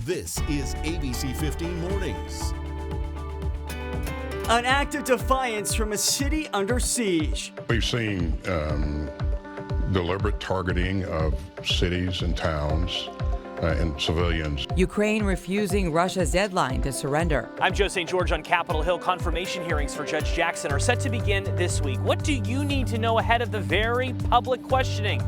This is ABC15 Mornings. An act of defiance from a city under siege. We've seen deliberate targeting of cities and towns and civilians. Ukraine refusing Russia's deadline to surrender. I'm Joe St. George on Capitol Hill. Confirmation hearings for Judge Jackson are set to begin this week. What do you need to know ahead of the very public questioning?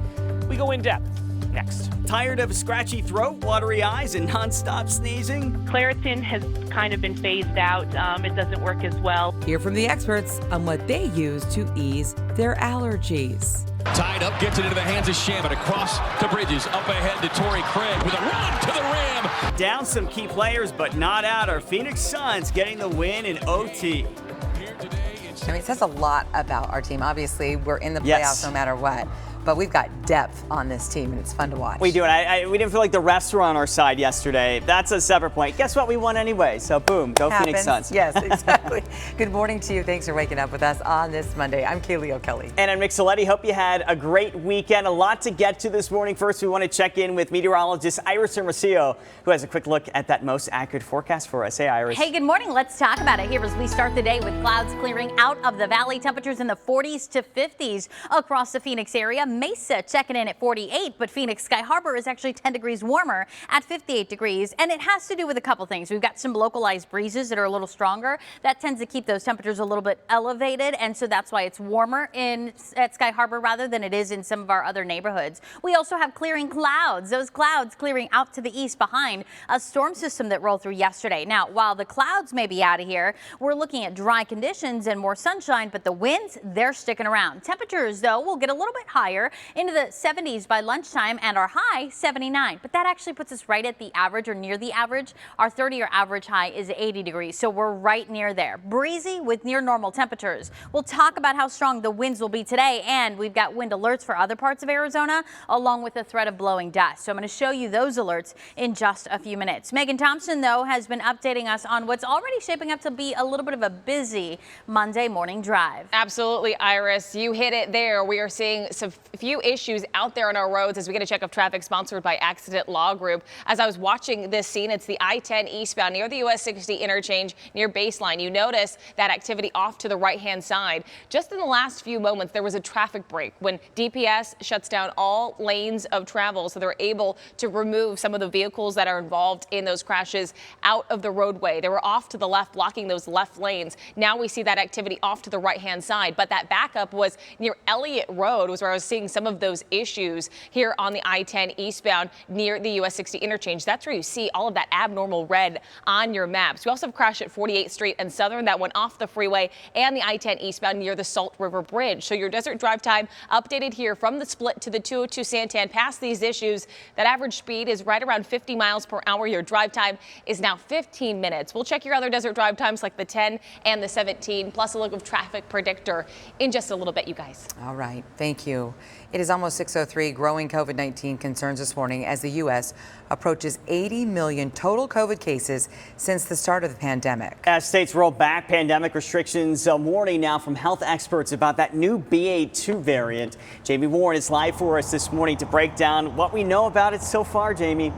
We go in depth next. Tired of a scratchy throat, watery eyes, and nonstop sneezing? Claritin has kind of been phased out. It doesn't work as well. Hear from the experts on what they use to ease their allergies. Tied up, gets it into the hands of Shamit. Across to Bridges, up ahead to Torrey Craig with a run to the rim. Down some key players, but not out. Our Phoenix Suns getting the win in OT. I mean, it says a lot about our team. Obviously, we're in the playoffs no matter what. But we've got depth on this team, and it's fun to watch. We do, and we didn't feel like the refs were on our side yesterday. That's a separate point. Guess what? We won anyway, so boom, go Phoenix Suns. Yes, exactly. Good morning to you. Thanks for waking up with us on this Monday. I'm Kaylee O'Kelly. And I'm Nick Soletti. Hope you had a great weekend. A lot to get to this morning. First, we want to check in with meteorologist Iris Hermosillo, who has a quick look at that most accurate forecast for us. Hey, Iris. Hey, good morning. Let's talk about it here as we start the day with clouds clearing out of the valley. Temperatures in the 40s to 50s across the Phoenix area. Mesa checking in at 48, but Phoenix Sky Harbor is actually 10 degrees warmer at 58 degrees. And it has to do with a couple things. We've got some localized breezes that are a little stronger. That tends to keep those temperatures a little bit elevated. And so that's why it's warmer at Sky Harbor rather than it is in some of our other neighborhoods. We also have clearing clouds. Those clouds clearing out to the east behind a storm system that rolled through yesterday. Now, while the clouds may be out of here, we're looking at dry conditions and more sunshine, but the winds, they're sticking around. Temperatures, though, will get a little bit higher into the 70s by lunchtime and our high 79. But that actually puts us right at the average or near the average. Our 30-year average high is 80 degrees, so we're right near there. Breezy with near normal temperatures. We'll talk about how strong the winds will be today, and we've got wind alerts for other parts of Arizona, along with the threat of blowing dust. So I'm going to show you those alerts in just a few minutes. Megan Thompson, though, has been updating us on what's already shaping up to be a little bit of a busy Monday morning drive. Absolutely, Iris. You hit it there. We are seeing some few issues out there on our roads as we get a check of traffic sponsored by Accident Law Group. As I was watching this scene, it's the I-10 eastbound near the US 60 interchange near Baseline. You notice that activity off to the right-hand side. Just in the last few moments, there was a traffic break when DPS shuts down all lanes of travel, so they're able to remove some of the vehicles that are involved in those crashes out of the roadway. They were off to the left, blocking those left lanes. Now we see that activity off to the right-hand side, but that backup was near Elliott Road, was where I was seeing some of those issues here on the I-10 eastbound near the US 60 interchange. That's where you see all of that abnormal red on your maps. We also have crash at 48th Street and Southern that went off the freeway and the I-10 eastbound near the Salt River Bridge. So your desert drive time updated here from the split to the 202 Santan. Past these issues, that average speed is right around 50 miles per hour. Your drive time is now 15 minutes. We'll check your other desert drive times like the 10 and the 17, plus a look of traffic predictor in just a little bit, you guys. All right. Thank you. It is almost 6:03. Growing COVID-19 concerns this morning as the U.S. approaches 80 million total COVID cases since the start of the pandemic. As states roll back pandemic restrictions, a warning now from health experts about that new BA2 variant. Jamie Warren is live for us this morning to break down what we know about it so far. Jamie.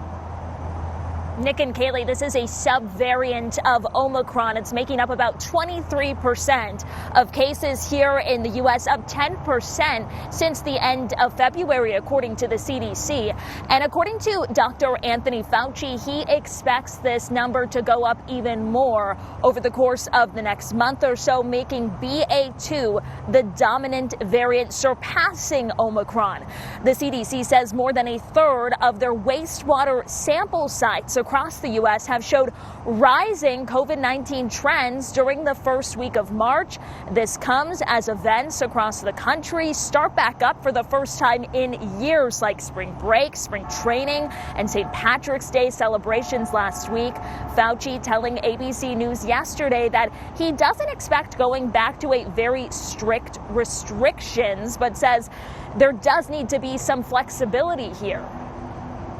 Nick and Kaylee, this is a subvariant of Omicron. It's making up about 23% of cases here in the U.S., up 10% since the end of February, according to the CDC. And according to Dr. Anthony Fauci, he expects this number to go up even more over the course of the next month or so, making BA2 the dominant variant, surpassing Omicron. The CDC says more than a third of their wastewater sample sites across the U.S. have showed rising COVID-19 trends during the first week of March. This comes as events across the country start back up for the first time in years, like spring break, spring training, and St. Patrick's Day celebrations last week. Fauci telling ABC News yesterday that he doesn't expect going back to a very strict restrictions, but says there does need to be some flexibility here.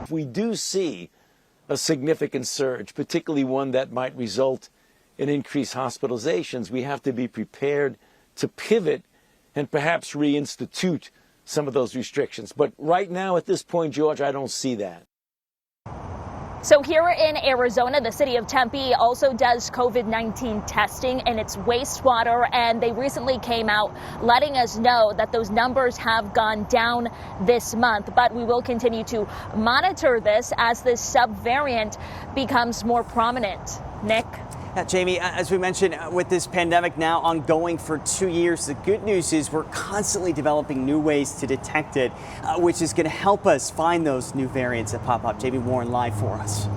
If we do see a significant surge, particularly one that might result in increased hospitalizations, we have to be prepared to pivot and perhaps reinstitute some of those restrictions. But right now, at this point, George, I don't see that. So here in Arizona, the city of Tempe also does COVID-19 testing in its wastewater, and they recently came out letting us know that those numbers have gone down this month. But we will continue to monitor this as this subvariant becomes more prominent. Nick? Jamie, as we mentioned, with this pandemic now ongoing for 2 years, the good news is we're constantly developing new ways to detect it, which is going to help us find those new variants that pop up. Jamie Warren live for us.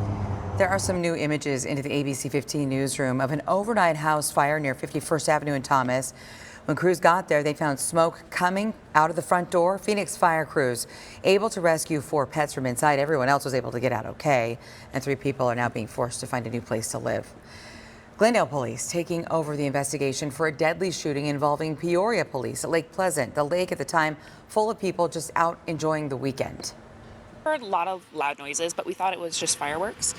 There are some new images into the ABC15 newsroom of an overnight house fire near 51st Avenue in Thomas. When crews got there, they found smoke coming out of the front door. Phoenix fire crews able to rescue 4 pets from inside. Everyone else was able to get out okay, and 3 people are now being forced to find a new place to live. Glendale police taking over the investigation for a deadly shooting involving Peoria police at Lake Pleasant. The lake at the time full of people just out enjoying the weekend. Heard a lot of loud noises, but we thought it was just fireworks.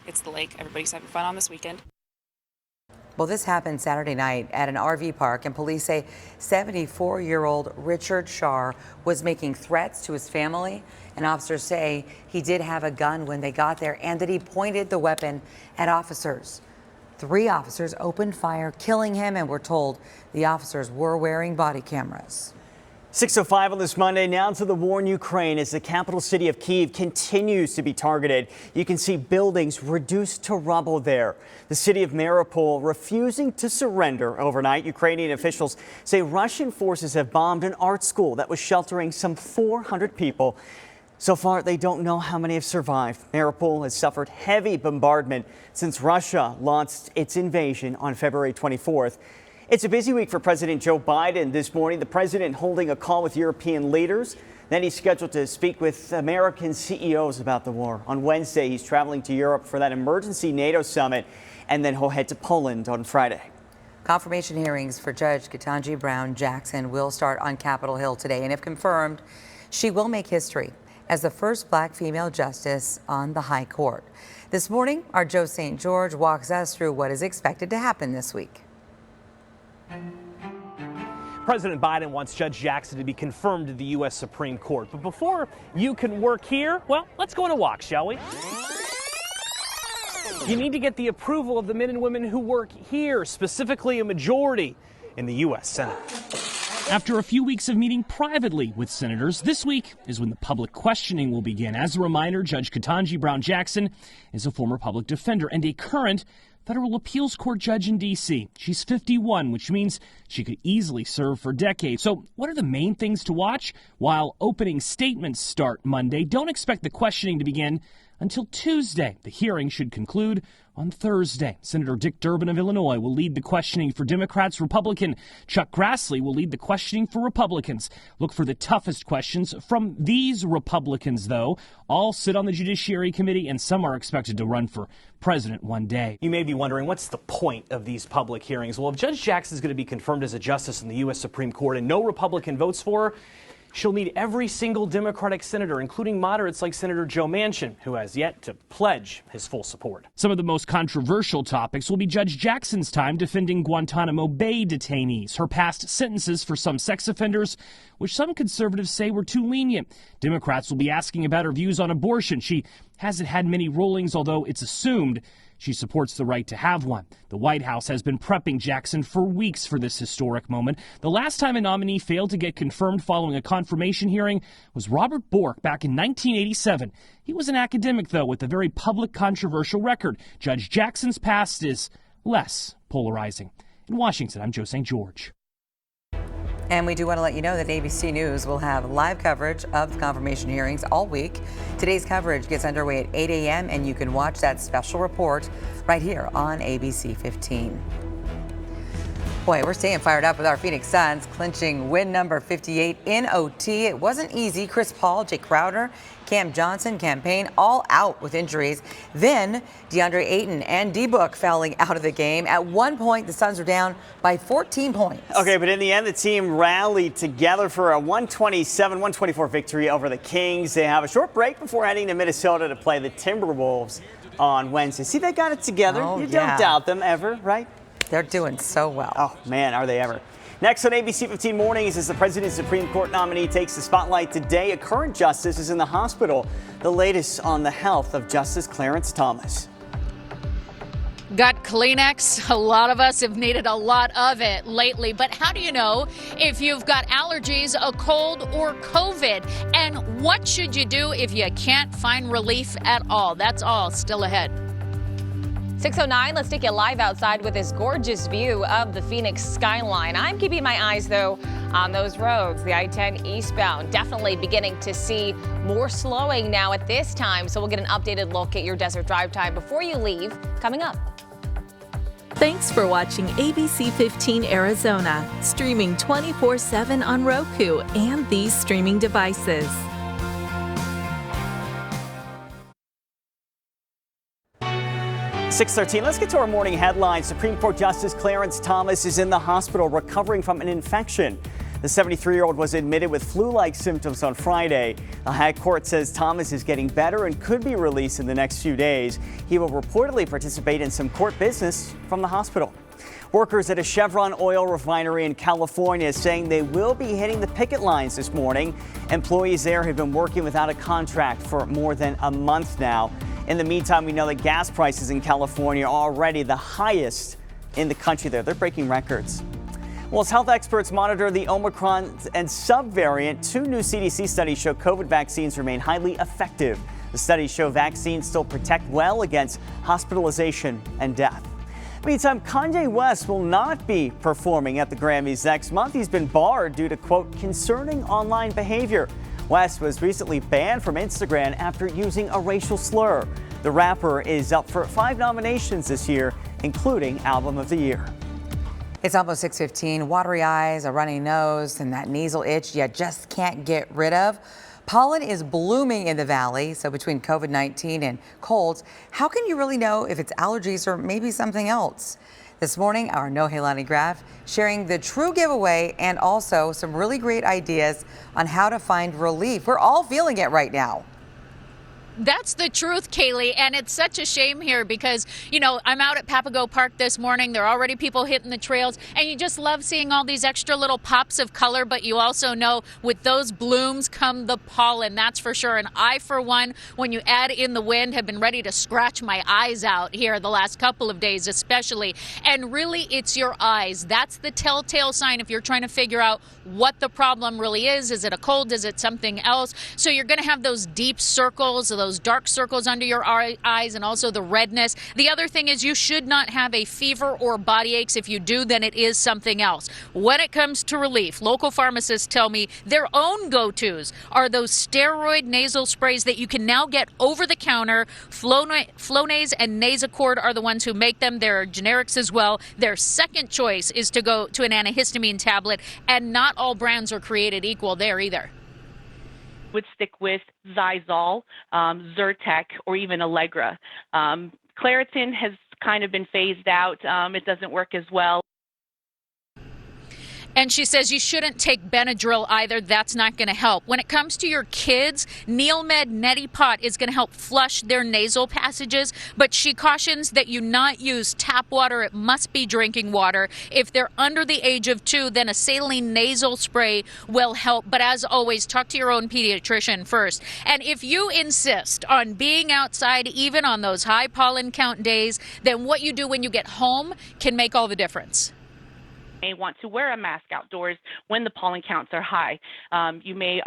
It's the lake. Everybody's having fun on this weekend. Well, this happened Saturday night at an RV park, and police say 74-year-old Richard Shar was making threats to his family. And officers say he did have a gun when they got there and that he pointed the weapon at officers. 3 officers opened fire, killing him, and we're told the officers were wearing body cameras. 6:05 on this Monday. Now to the war in Ukraine as the capital city of Kyiv continues to be targeted. You can see buildings reduced to rubble there. The city of Mariupol refusing to surrender overnight. Ukrainian officials say Russian forces have bombed an art school that was sheltering some 400 people. So far, they don't know how many have survived. Mariupol has suffered heavy bombardment since Russia launched its invasion on February 24th. It's a busy week for President Joe Biden. This morning, the president holding a call with European leaders. Then he's scheduled to speak with American CEOs about the war. On Wednesday, he's traveling to Europe for that emergency NATO summit, and then he'll head to Poland on Friday. Confirmation hearings for Judge Ketanji Brown Jackson will start on Capitol Hill today, and if confirmed, she will make history as the first black female justice on the High Court. This morning, our Joe St. George walks us through what is expected to happen this week. President Biden wants Judge Jackson to be confirmed to the U.S. Supreme Court. But before you can work here, well, let's go on a walk, shall we? You need to get the approval of the men and women who work here, specifically a majority in the U.S. Senate. After a few weeks of meeting privately with senators, this week is when the public questioning will begin. As a reminder, Judge Ketanji Brown Jackson is a former public defender and a current federal appeals court judge in D.C. She's 51, which means she could easily serve for decades. So what are the main things to watch? While opening statements start Monday, don't expect the questioning to begin until Tuesday. The hearing should conclude on Thursday. Senator Dick Durbin of Illinois will lead the questioning for Democrats. Republican Chuck Grassley will lead the questioning for Republicans. Look for the toughest questions from these Republicans, though. All sit on the Judiciary Committee, and some are expected to run for president one day. You may be wondering, what's the point of these public hearings? Well, if Judge Jackson is going to be confirmed as a justice in the U.S. Supreme Court and no Republican votes for her, she'll need every single Democratic senator, including moderates like Senator Joe Manchin, who has yet to pledge his full support. Some of the most controversial topics will be Judge Jackson's time defending Guantanamo Bay detainees, her past sentences for some sex offenders, which some conservatives say were too lenient. Democrats will be asking about her views on abortion. She hasn't had many rulings, although it's assumed she supports the right to have one. The White House has been prepping Jackson for weeks for this historic moment. The last time a nominee failed to get confirmed following a confirmation hearing was Robert Bork back in 1987. He was an academic, though, with a very public, controversial record. Judge Jackson's past is less polarizing. In Washington, I'm Joe St. George. And we do want to let you know that ABC News will have live coverage of the confirmation hearings all week. Today's coverage gets underway at 8 a.m. and you can watch that special report right here on ABC 15. Boy, we're staying fired up with our Phoenix Suns clinching win number 58 in OT. It wasn't easy. Chris Paul, Jay Crowder, Cam Johnson, Cam Payne all out with injuries. Then DeAndre Ayton and D-Book fouling out of the game. At one point, the Suns were down by 14 points. Okay, but in the end, the team rallied together for a 127-124 victory over the Kings. They have a short break before heading to Minnesota to play the Timberwolves on Wednesday. See, they got it together. You don't doubt them ever, right? They're doing so well. Oh, man, are they ever. Next on ABC 15 Mornings, as the president's Supreme Court nominee takes the spotlight today, a current justice is in the hospital. The latest on the health of Justice Clarence Thomas. Got Kleenex? A lot of us have needed a lot of it lately. But how do you know if you've got allergies, a cold, or COVID? And what should you do if you can't find relief at all? That's all still ahead. 6:09, let's take you live outside with this gorgeous view of the Phoenix skyline. I'm keeping my eyes, though, on those roads. The I-10 eastbound, definitely beginning to see more slowing now at this time. So we'll get an updated look at your desert drive time before you leave coming up. Thanks for watching ABC 15 Arizona, streaming 24/7 on Roku and these streaming devices. .13. Let's get to our morning headlines. Supreme Court Justice Clarence Thomas is in the hospital recovering from an infection. The 73-year-old was admitted with flu-like symptoms on Friday. The High Court says Thomas is getting better and could be released in the next few days. He will reportedly participate in some court business from the hospital. Workers at a Chevron oil refinery in California saying they will be hitting the picket lines this morning. Employees there have been working without a contract for more than a month now. In the meantime, we know that gas prices in California are already the highest in the country there. They're breaking records. Well, as health experts monitor the Omicron and subvariant, 2 new CDC studies show COVID vaccines remain highly effective. The studies show vaccines still protect well against hospitalization and death. Meantime, Kanye West will not be performing at the Grammys next month. He's been barred due to, quote, concerning online behavior. West was recently banned from Instagram after using a racial slur. The rapper is up for 5 nominations this year, including Album of the Year. It's almost 6:15. Watery eyes, a runny nose, and that nasal itch you just can't get rid of. Pollen is blooming in the valley, so between COVID-19 and colds, how can you really know if it's allergies or maybe something else? This morning, our Nohelani Graf sharing the true giveaway and also some really great ideas on how to find relief. We're all feeling it right now. That's the truth, Kaylee, and it's such a shame here because, you know, I'm out at Papago Park this morning. There are already people hitting the trails, and you just love seeing all these extra little pops of color, but you also know with those blooms come the pollen, that's for sure. And I, for one, when you add in the wind, have been ready to scratch my eyes out here the last couple of days especially. And really, it's your eyes. That's the telltale sign if you're trying to figure out what the problem really is. Is it a cold? Is it something else? So you're going to have those deep circles, those dark circles under your eyes, and also the redness. The other thing is you should not have a fever or body aches. If you do, then it is something else. When it comes to relief, local pharmacists tell me their own go-tos are those steroid nasal sprays that you can now get over the counter. Flonase and Nasacort are the ones who make them. There are generics as well. Their second choice is to go to an antihistamine tablet, and not all brands are created equal there either. Would stick with Zyrtec, Zyrtec, or even Allegra. Claritin has kind of been phased out. It doesn't work as well. And she says you shouldn't take Benadryl either. That's not going to help. When it comes to your kids, Neilmed Neti Pot is going to help flush their nasal passages, but she cautions that you not use tap water. It must be drinking water. If they're under the age of 2, then a saline nasal spray will help. But as always, talk to your own pediatrician first. And if you insist on being outside, even on those high pollen count days, then what you do when you get home can make all the difference. May want to wear a mask outdoors when the pollen counts are high. You may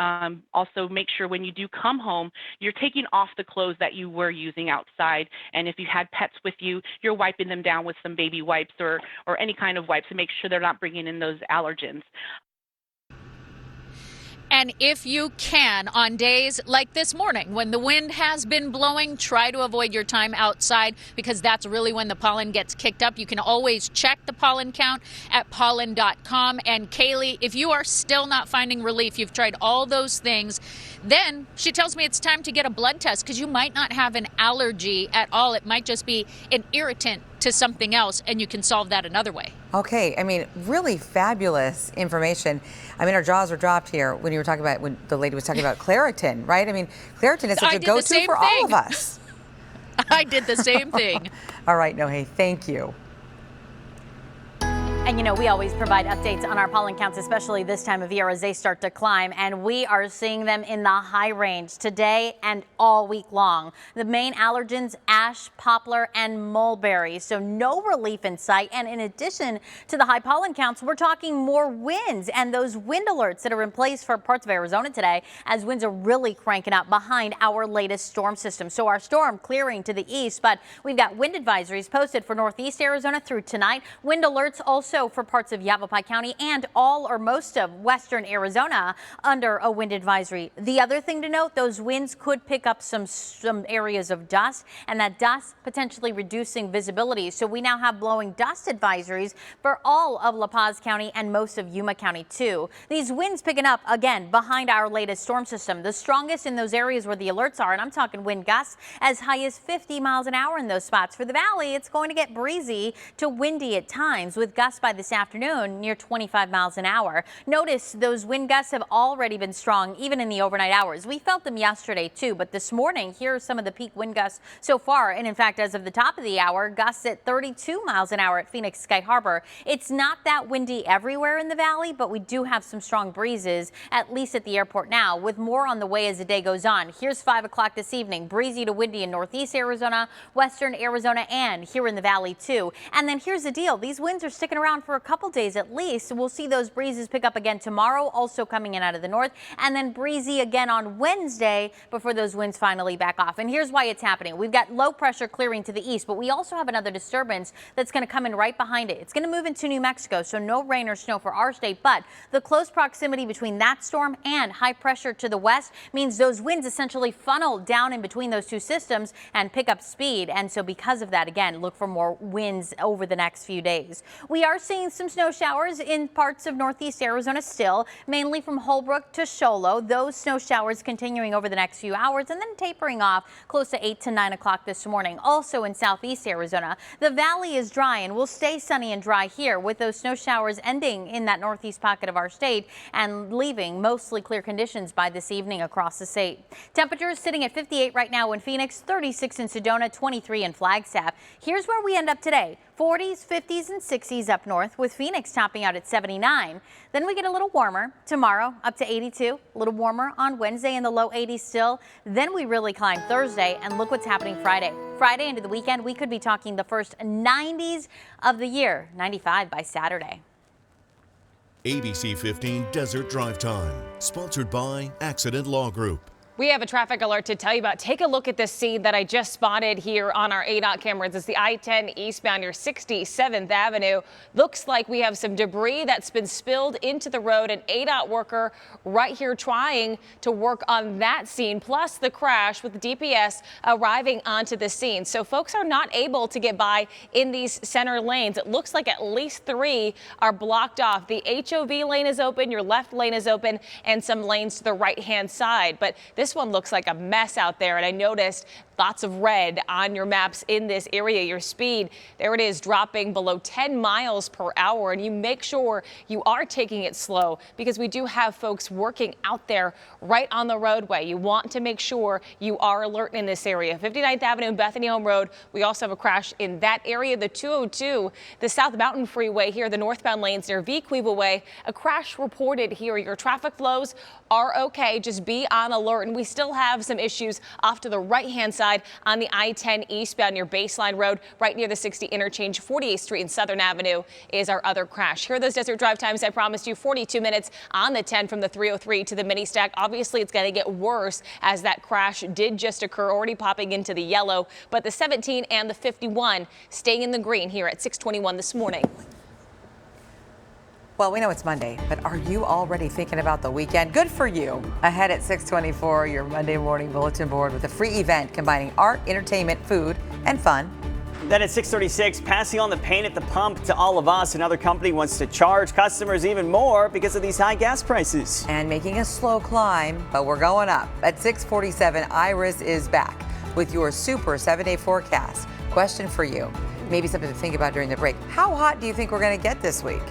also make sure when you do come home, you're taking off the clothes that you were using outside. And if you had pets with you, you're wiping them down with some baby wipes or any kind of wipes to make sure they're not bringing in those allergens. And if you can, on days like this morning, when the wind has been blowing, try to avoid your time outside because that's really when the pollen gets kicked up. You can always check the pollen count at pollen.com. And Kaylee, if you are still not finding relief, you've tried all those things, then she tells me it's time to get a blood test because you might not have an allergy at all. It might just be an irritant to something else, and you can solve that another way. Okay, I mean, really fabulous information. I mean, our jaws are dropped here when you were talking about, when the lady was talking about Claritin, right? I mean, Claritin is such a go-to for all of us. I did the same thing. All right, Nohe, thank you. And you know, we always provide updates on our pollen counts, especially this time of year as they start to climb. And we are seeing them in the high range today and all week long. The main allergens, ash, poplar, and mulberry. So no relief in sight. And in addition to the high pollen counts, we're talking more winds and those wind alerts that are in place for parts of Arizona today as winds are really cranking up behind our latest storm system. So our storm clearing to the east, but we've got wind advisories posted for northeast Arizona through tonight. Wind alerts also for parts of Yavapai County and all or most of western Arizona under a wind advisory. The other thing to note, those winds could pick up some areas of dust, and that dust potentially reducing visibility. So we now have blowing dust advisories for all of La Paz County and most of Yuma County too. These winds picking up again behind our latest storm system, the strongest in those areas where the alerts are, and I'm talking wind gusts as high as 50 miles an hour in those spots. For the valley, it's going to get breezy to windy at times with gusts by this afternoon near 25 miles an hour. Notice those wind gusts have already been strong even in the overnight hours. We felt them yesterday too, but this morning here are some of the peak wind gusts so far. And in fact, as of the top of the hour, gusts at 32 miles an hour at Phoenix Sky Harbor. It's not that windy everywhere in the valley, but we do have some strong breezes, at least at the airport now, with more on the way as the day goes on. Here's 5 o'clock this evening, breezy to windy in northeast Arizona, western Arizona, and here in the valley too. And then here's the deal. These winds are sticking around for a couple days at least. We'll see those breezes pick up again tomorrow, also coming in out of the north, and then breezy again on Wednesday before those winds finally back off. And here's why it's happening. We've got low pressure clearing to the east, but we also have another disturbance that's going to come in right behind it. It's going to move into New Mexico, so no rain or snow for our state, but the close proximity between that storm and high pressure to the west means those winds essentially funnel down in between those two systems and pick up speed. And so because of that, again, look for more winds over the next few days. We are seeing some snow showers in parts of northeast Arizona still, mainly from Holbrook to Sholo. Those snow showers continuing over the next few hours and then tapering off close to 8 to 9 o'clock this morning. Also in southeast Arizona, the valley is dry and will stay sunny and dry here with those snow showers ending in that northeast pocket of our state and leaving mostly clear conditions by this evening across the state. Temperatures sitting at 58 right now in Phoenix, 36 in Sedona, 23 in Flagstaff. Here's where we end up today. 40s, 50s, and 60s up north with Phoenix topping out at 79. Then we get a little warmer tomorrow up to 82, a little warmer on Wednesday in the low 80s still. Then we really climb Thursday and look what's happening Friday. Friday into the weekend, we could be talking the first 90s of the year, 95 by Saturday. ABC 15 Desert Drive Time, sponsored by Accident Law Group. We have a traffic alert to tell you about. Take a look at this scene that I just spotted here on our ADOT cameras. It's the I-10 eastbound near 67th Avenue. Looks like we have some debris that's been spilled into the road. An ADOT worker right here trying to work on that scene, plus the crash with the DPS arriving onto the scene. So folks are not able to get by in these center lanes. It looks like at least 3 are blocked off. The HOV lane is open, your left lane is open, and some lanes to the right-hand side. But this one looks like a mess out there, and I noticed lots of red on your maps in this area. Your speed, there it is, dropping below 10 miles per hour, and you make sure you are taking it slow because we do have folks working out there right on the roadway. You want to make sure you are alert in this area. 59th Avenue and Bethany Home Road, we also have a crash in that area. The 202, the South Mountain Freeway here, the northbound lanes near V. Cleveland Way, a crash reported here. Your traffic flows are okay. Just be on alert. And we still have some issues off to the right-hand side on the I-10 eastbound near Baseline Road, right near the 60 interchange. 48th Street and Southern Avenue is our other crash. Here are those desert drive times I promised you. 42 minutes on the 10 from the 303 to the mini stack. Obviously, it's going to get worse as that crash did just occur, already popping into the yellow. But the 17 and the 51 staying in the green here at 6:21 this morning. Well, we know it's Monday, but are you already thinking about the weekend? Good for you. Ahead at 6:24, your Monday morning bulletin board with a free event combining art, entertainment, food, and fun. Then at 6:36, passing on the pain at the pump to all of us. Another company wants to charge customers even more because of these high gas prices. And making a slow climb, but we're going up. At 6:47, Iris is back with your super 7-day forecast. Question for you, maybe something to think about during the break. How hot do you think we're going to get this week?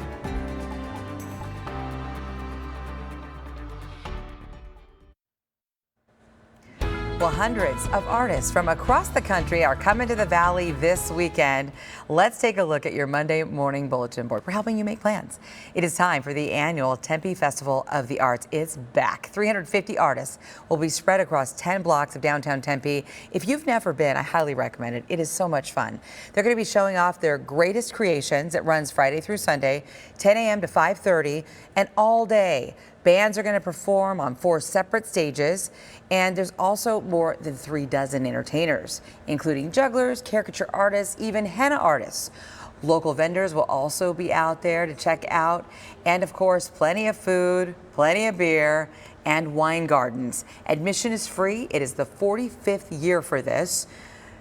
Well, hundreds of artists from across the country are coming to the Valley this weekend. Let's take a look at your Monday morning bulletin board. We're helping you make plans. It is time for the annual Tempe Festival of the Arts. It's back. 350 artists will be spread across 10 blocks of downtown Tempe. If you've never been, I highly recommend it. It is so much fun. They're going to be showing off their greatest creations. It runs Friday through Sunday, 10 a.m. to 5:30, and all day. Bands are going to perform on 4 separate stages, and there's also more than 36 entertainers, including jugglers, caricature artists, even henna artists. Local vendors will also be out there to check out, and of course, plenty of food, plenty of beer, and wine gardens. Admission is free. It is the 45th year for this,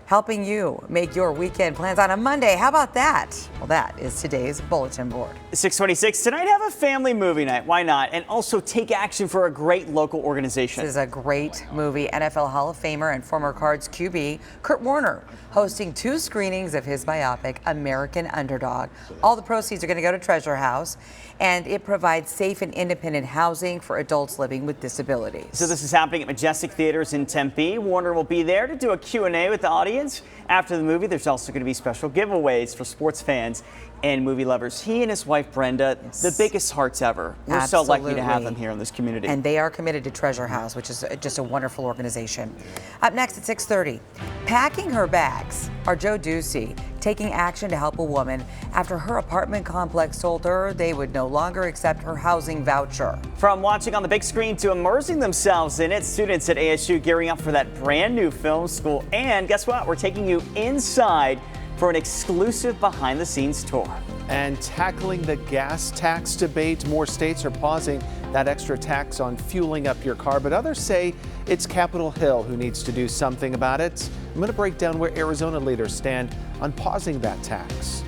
helping you make your weekend plans on a Monday. How about that? Well, that is today's bulletin board. 6:26 tonight, have a family movie night. Why not? And also take action for a great local organization. This is a great movie. NFL Hall of Famer and former Cards QB Kurt Warner hosting 2 screenings of his biopic, American Underdog. All the proceeds are going to go to Treasure House, and it provides safe and independent housing for adults living with disabilities. So this is happening at Majestic Theaters in Tempe. Warner will be there to do a Q&A with the audience. After the movie, there's also going to be special giveaways for sports fans and movie lovers. He and his wife, Brenda, the biggest hearts ever. We're Absolutely. so lucky to have them here in this community. And they are committed to Treasure House, which is just a wonderful organization. Up next at 6:30, packing her bags are Joe Ducey taking action to help a woman after her apartment complex told her they would no longer accept her housing voucher. From watching on the big screen to immersing themselves in it, students at ASU gearing up for that brand new film school. And guess what? We're taking you inside for an exclusive behind-the-scenes tour. And tackling the gas tax debate, more states are pausing that extra tax on fueling up your car, but others say it's Capitol Hill who needs to do something about it. I'm going to break down where Arizona leaders stand on pausing that tax.